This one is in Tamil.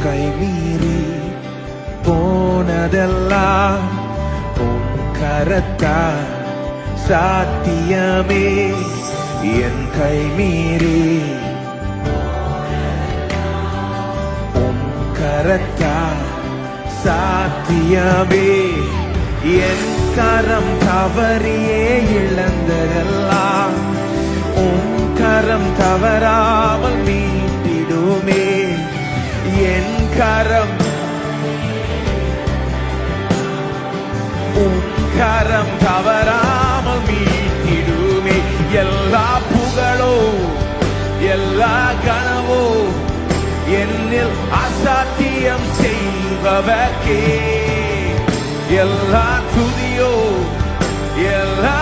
கைமீறி போனதெல்லாம் உன் கரத்தால் சாத்தியமே. என் கைமீறி உன் கரத்தால் சாத்தியமே. என் கரம் தவறியே இழந்ததெல்லாம் உன் கரம் தவறாமல் மீட்டிடுமே. என் கரம் உன் கரம் தவறாமல் மீட்டிடுமே. எல்லா புகழோ எல்லா கனவோ என்னில் அசாத்தியம் செய்பவர்க்கே. எல்லா துதியோ எல்லா